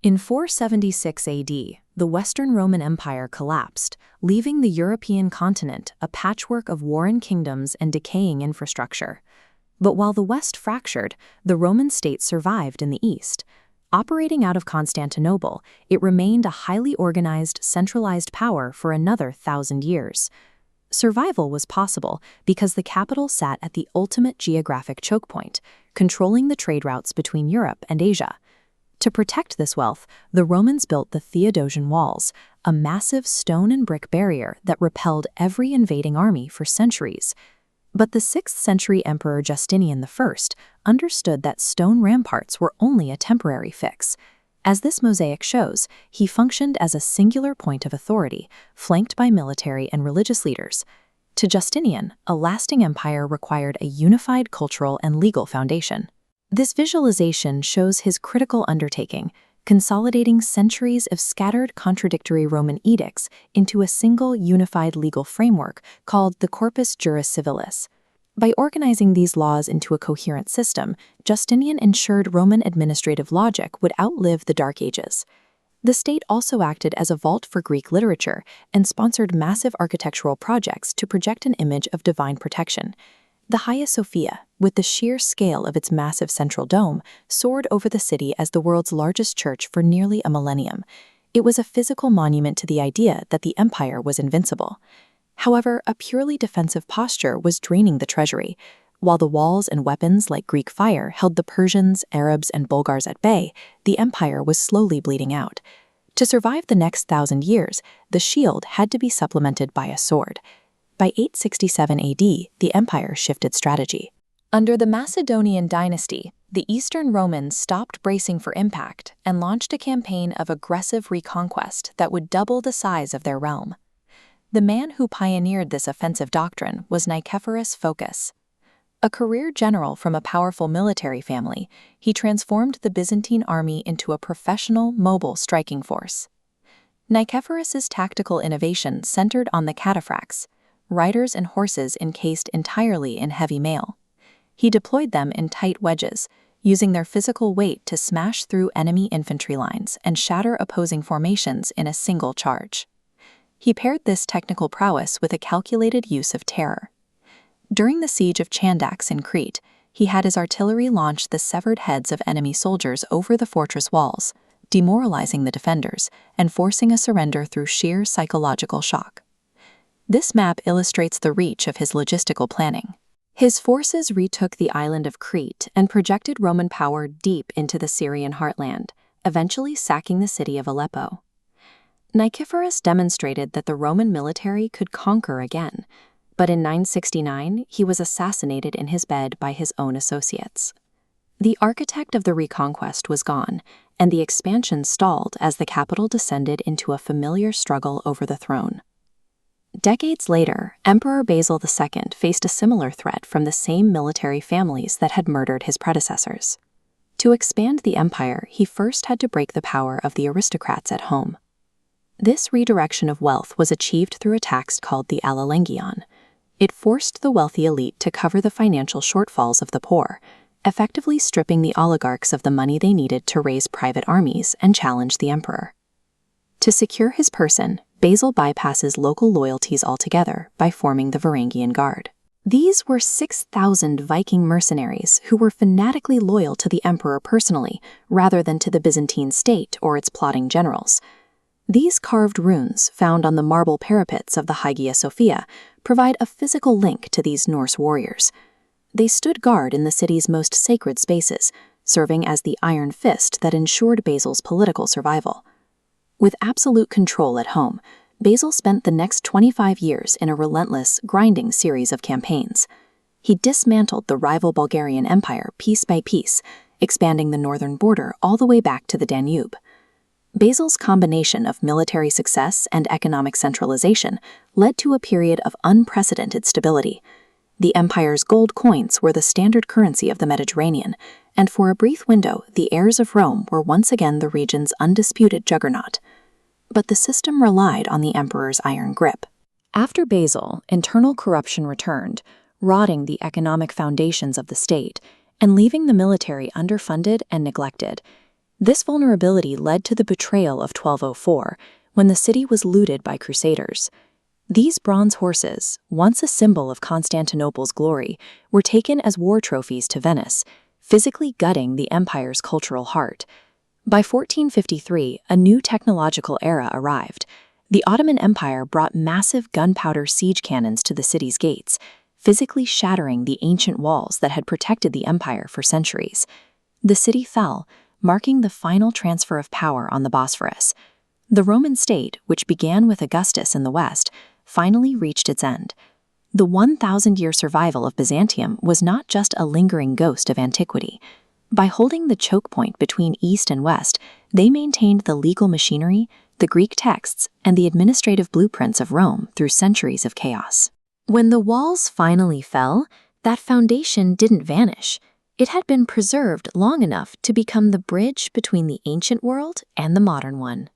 In 476 AD, the Western Roman Empire collapsed, leaving the European continent a patchwork of warring kingdoms and decaying infrastructure. But while the West fractured, the Roman state survived in the East. Operating out of Constantinople, it remained a highly organized, centralized power for another 1,000 years. Survival was possible because the capital sat at the ultimate geographic choke point, controlling the trade routes between Europe and Asia. To protect this wealth, the Romans built the Theodosian Walls, a massive stone and brick barrier that repelled every invading army for centuries. But the 6th century Emperor Justinian I understood that stone ramparts were only a temporary fix. As this mosaic shows, he functioned as a singular point of authority, flanked by military and religious leaders. To Justinian, a lasting empire required a unified cultural and legal foundation. This visualization shows his critical undertaking, consolidating centuries of scattered contradictory Roman edicts into a single unified legal framework called the Corpus Juris Civilis. By organizing these laws into a coherent system, Justinian ensured Roman administrative logic would outlive the Dark Ages. The state also acted as a vault for Greek literature and sponsored massive architectural projects to project an image of divine protection. The Hagia Sophia, with the sheer scale of its massive central dome, soared over the city as the world's largest church for nearly a millennium. It was a physical monument to the idea that the empire was invincible. However, a purely defensive posture was draining the treasury. While the walls and weapons like Greek fire held the Persians, Arabs, and Bulgars at bay, the empire was slowly bleeding out. To survive the next 1,000 years, the shield had to be supplemented by a sword. By 867 AD, the empire shifted strategy. Under the Macedonian dynasty, the Eastern Romans stopped bracing for impact and launched a campaign of aggressive reconquest that would double the size of their realm. The man who pioneered this offensive doctrine was Nicephorus Phocas. A career general from a powerful military family, he transformed the Byzantine army into a professional, mobile striking force. Nicephorus's tactical innovation centered on the cataphracts, riders and horses encased entirely in heavy mail. He deployed them in tight wedges, using their physical weight to smash through enemy infantry lines and shatter opposing formations in a single charge. He paired this technical prowess with a calculated use of terror. During the siege of Chandax in Crete, he had his artillery launch the severed heads of enemy soldiers over the fortress walls, demoralizing the defenders and forcing a surrender through sheer psychological shock. This map illustrates the reach of his logistical planning. His forces retook the island of Crete and projected Roman power deep into the Syrian heartland, eventually sacking the city of Aleppo. Nicephorus demonstrated that the Roman military could conquer again, but in 969 he was assassinated in his bed by his own associates. The architect of the reconquest was gone, and the expansion stalled as the capital descended into a familiar struggle over the throne. Decades later, Emperor Basil II faced a similar threat from the same military families that had murdered his predecessors. To expand the empire, he first had to break the power of the aristocrats at home. This redirection of wealth was achieved through a tax called the Allelengion. It forced the wealthy elite to cover the financial shortfalls of the poor, effectively stripping the oligarchs of the money they needed to raise private armies and challenge the emperor. To secure his person, Basil bypasses local loyalties altogether by forming the Varangian Guard. These were 6,000 Viking mercenaries who were fanatically loyal to the emperor personally, rather than to the Byzantine state or its plotting generals. These carved runes, found on the marble parapets of the Hagia Sophia, provide a physical link to these Norse warriors. They stood guard in the city's most sacred spaces, serving as the iron fist that ensured Basil's political survival. With absolute control at home, Basil spent the next 25 years in a relentless, grinding series of campaigns. He dismantled the rival Bulgarian Empire piece by piece, expanding the northern border all the way back to the Danube. Basil's combination of military success and economic centralization led to a period of unprecedented stability. The empire's gold coins were the standard currency of the Mediterranean, and for a brief window, the heirs of Rome were once again the region's undisputed juggernaut. But the system relied on the emperor's iron grip. After Basil, internal corruption returned, rotting the economic foundations of the state and leaving the military underfunded and neglected. This vulnerability led to the betrayal of 1204, when the city was looted by crusaders. These bronze horses, once a symbol of Constantinople's glory, were taken as war trophies to Venice, physically gutting the empire's cultural heart. By 1453, a new technological era arrived. The Ottoman Empire brought massive gunpowder siege cannons to the city's gates, physically shattering the ancient walls that had protected the empire for centuries. The city fell, marking the final transfer of power on the Bosphorus. The Roman state, which began with Augustus in the west, finally reached its end. The 1,000-year survival of Byzantium was not just a lingering ghost of antiquity. By holding the choke point between East and West, they maintained the legal machinery, the Greek texts, and the administrative blueprints of Rome through centuries of chaos. When the walls finally fell, that foundation didn't vanish. It had been preserved long enough to become the bridge between the ancient world and the modern one.